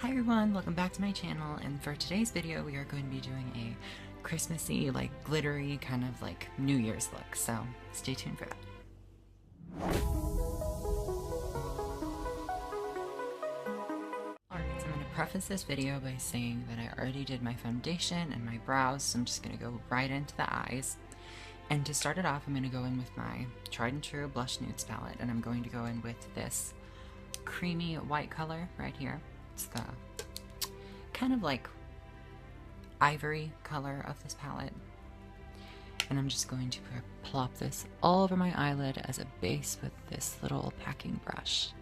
Hi everyone, welcome back to my channel, and for today's video we are going to be doing a Christmassy, like glittery, kind of like New Year's look, so stay tuned for that. Alright, so I'm going to preface this video by saying that I already did my foundation and my brows, so I'm just going to go right into the eyes. And to start it off, I'm going to go in with my tried and true Blush Nudes palette, and I'm going to go in with this creamy white color right here. It's the kind of like ivory color of this palette. And I'm just going to plop this all over my eyelid as a base with this little packing brush.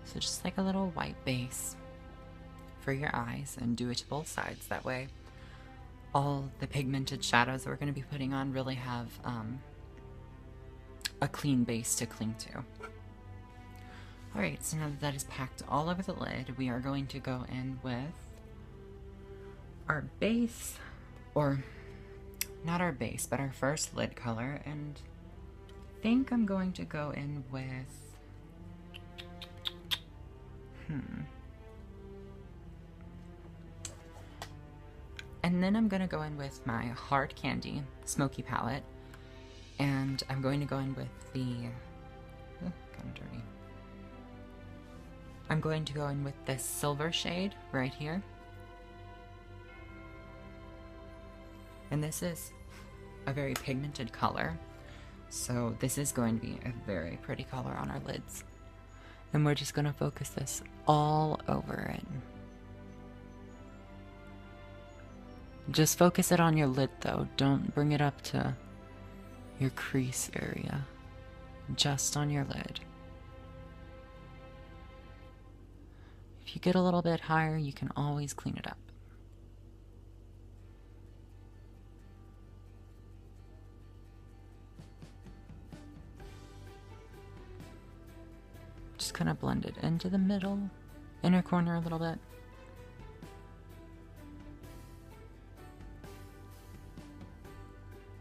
So just like a little white base for your eyes, and do it to both sides. That way all the pigmented shadows that we're going to be putting on really have a clean base to cling to. Alright, so now that that is packed all over the lid, we are going to go in with our base, or not our base, but our first lid color, and I think I'm going to go in with and then I'm going to go in with my Hard Candy Smoky palette, and I'm going to go in with the kind of dirty. I'm going to go in with this silver shade right here. And this is a very pigmented color, so this is going to be a very pretty color on our lids. And we're just going to focus this all over it. Just focus it on your lid though, don't bring it up to your crease area, just on your lid. If you get a little bit higher, you can always clean it up. Just kind of blend it into the middle, inner corner a little bit.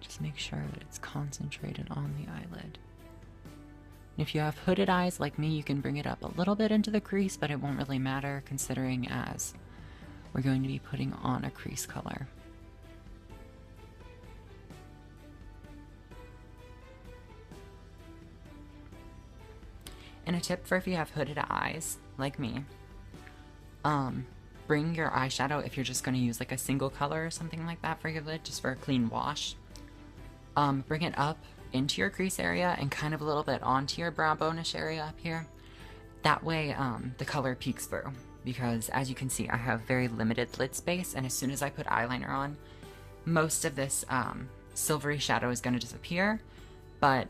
Just make sure that it's concentrated on the eyelid. If you have hooded eyes like me, you can bring it up a little bit into the crease, but it won't really matter considering as we're going to be putting on a crease color. And a tip for if you have hooded eyes, like me, bring your eyeshadow, if you're just going to use like a single color or something like that for your lid, just for a clean wash, bring it up into your crease area and kind of a little bit onto your brow bone-ish area up here. That way the color peeks through, because as you can see, I have very limited lid space, and as soon as I put eyeliner on, most of this silvery shadow is going to disappear. But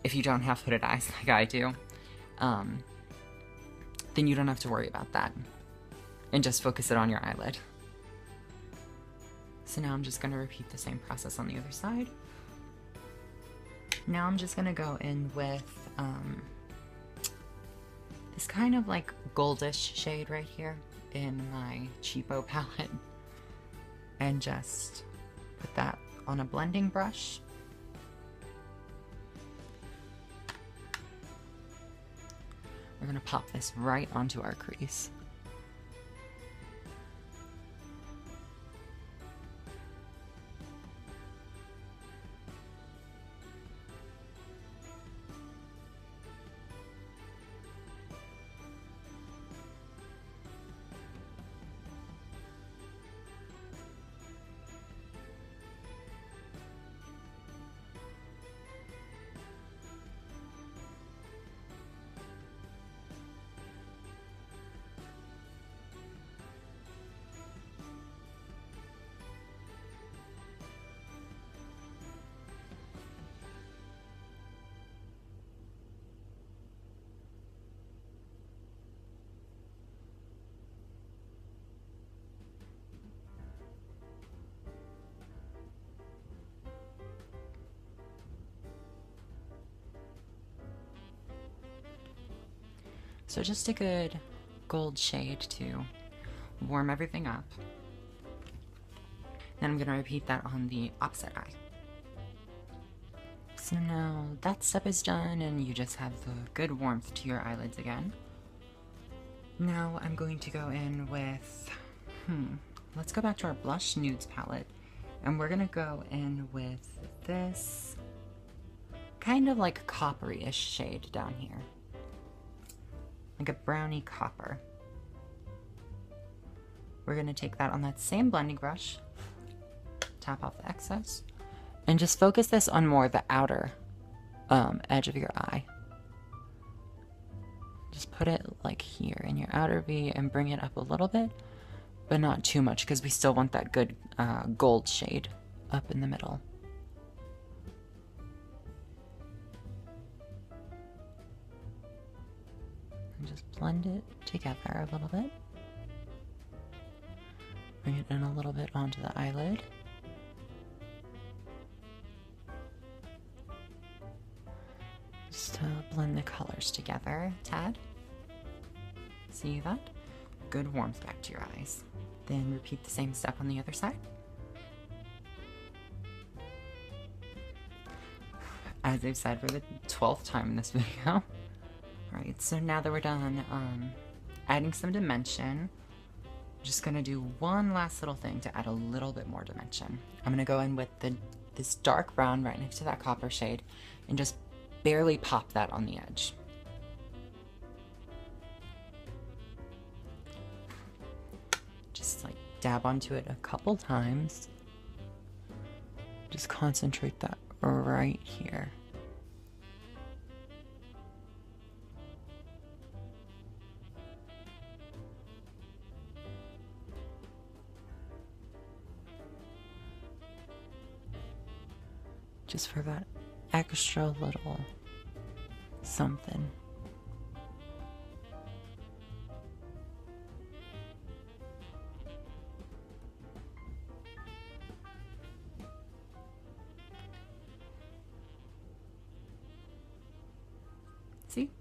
if you don't have hooded eyes like I do, then you don't have to worry about that, and just focus it on your eyelid. So now I'm just going to repeat the same process on the other side. Now I'm just going to go in with this kind of like goldish shade right here in my cheapo palette, and just put that on a blending brush. We're going to pop this right onto our crease. So just a good gold shade to warm everything up. Then I'm going to repeat that on the opposite eye. So now that step is done and you just have the good warmth to your eyelids again. Now I'm going to go in with, let's go back to our Blush Nudes palette. And we're going to go in with this kind of like coppery-ish shade down here. Like a brownie copper. We're going to take that on that same blending brush, tap off the excess, and just focus this on more the outer edge of your eye. Just put it like here in your outer V and bring it up a little bit, but not too much because we still want that good gold shade up in the middle. And just blend it together a little bit. Bring it in a little bit onto the eyelid. Just to blend the colors together, tad. See that? Good warmth back to your eyes. Then repeat the same step on the other side. As I've said for the 12th time in this video. Alright, so now that we're done adding some dimension, I'm just gonna do one last little thing to add a little bit more dimension. I'm gonna go in with this dark brown right next to that copper shade and just barely pop that on the edge. Just like dab onto it a couple times. Just concentrate that right here. Just for that extra little something. See?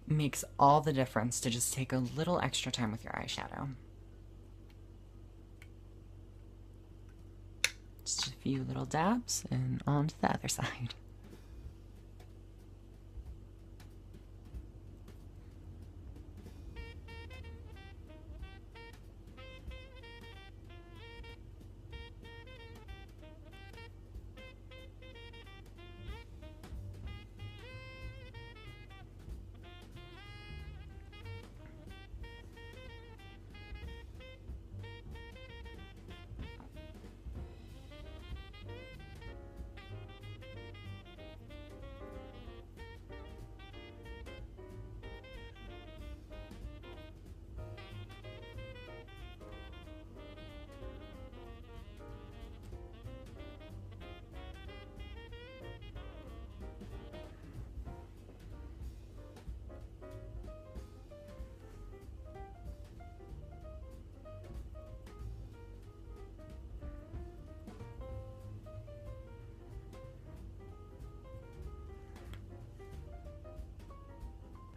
Makes all the difference to just take a little extra time with your eyeshadow. Just a few little dabs and on to the other side.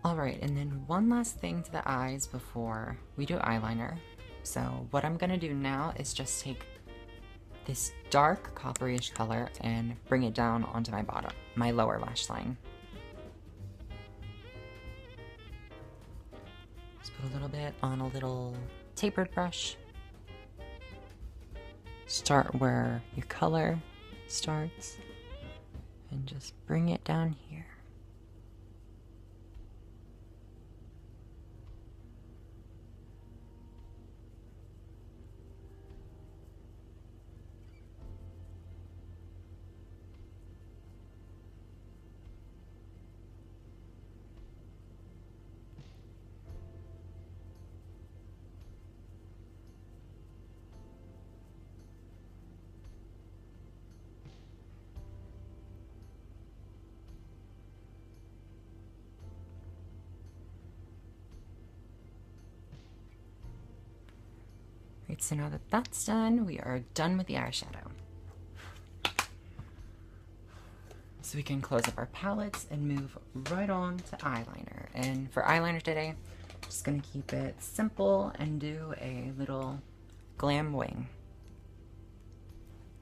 Alright, and then one last thing to the eyes before we do eyeliner. So what I'm going to do now is just take this dark coppery-ish color and bring it down onto my lower lash line. Just put a little bit on a little tapered brush. Start where your color starts and just bring it down here. Right, so now that that's done, we are done with the eyeshadow. So we can close up our palettes and move right on to eyeliner. And for eyeliner today, I'm just gonna keep it simple and do a little glam wing.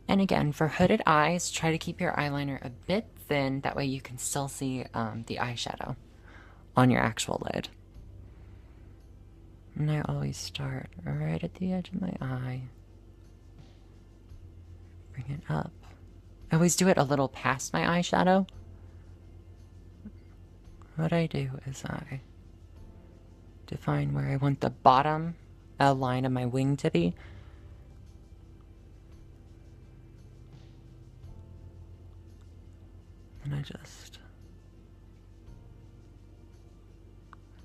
And again, for hooded eyes, try to keep your eyeliner a bit thin, that way you can still see the eyeshadow on your actual lid. And I always start right at the edge of my eye. Bring it up. I always do it a little past my eyeshadow. What I do is I define where I want the bottom line of my wing to be. And I just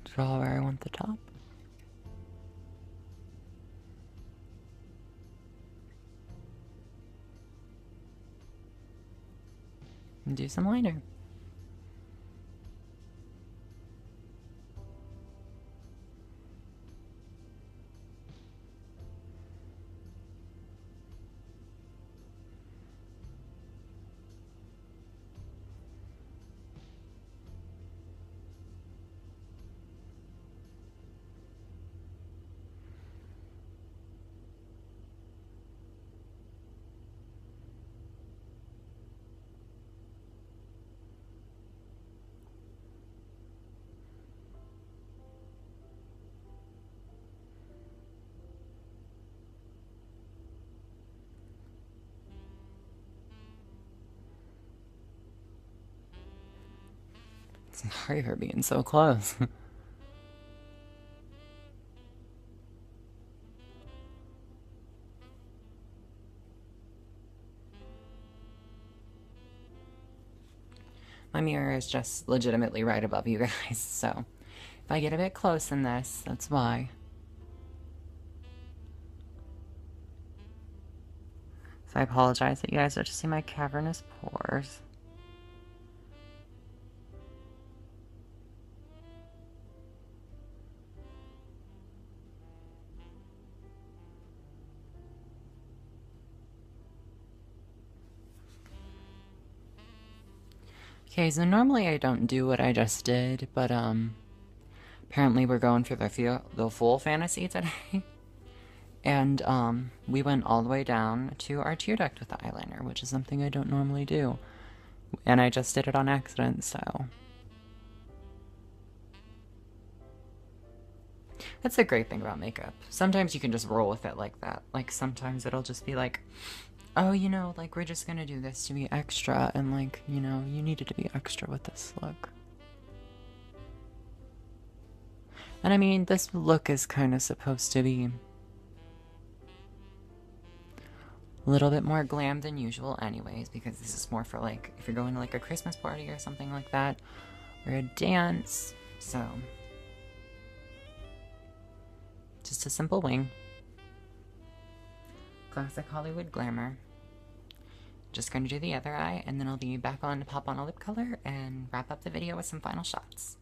draw where I want the top. And do some liner. Sorry for being so close. My mirror is just legitimately right above you guys, so if I get a bit close in this, that's why. So I apologize that you guys are to see my cavernous pores. Okay, so normally I don't do what I just did, but apparently we're going for the full fantasy today. And we went all the way down to our tear duct with the eyeliner, which is something I don't normally do. And I just did it on accident, so. That's the great thing about makeup. Sometimes you can just roll with it like that. Like sometimes it'll just be like, oh, you know, like we're just gonna do this to be extra, and like, you know, you needed to be extra with this look. And I mean, this look is kind of supposed to be a little bit more glam than usual anyways, because this is more for like, if you're going to like a Christmas party or something like that, or a dance, so. Just a simple wing. Classic Hollywood glamour. Just going to do the other eye, and then I'll be back on to pop on a lip color and wrap up the video with some final shots.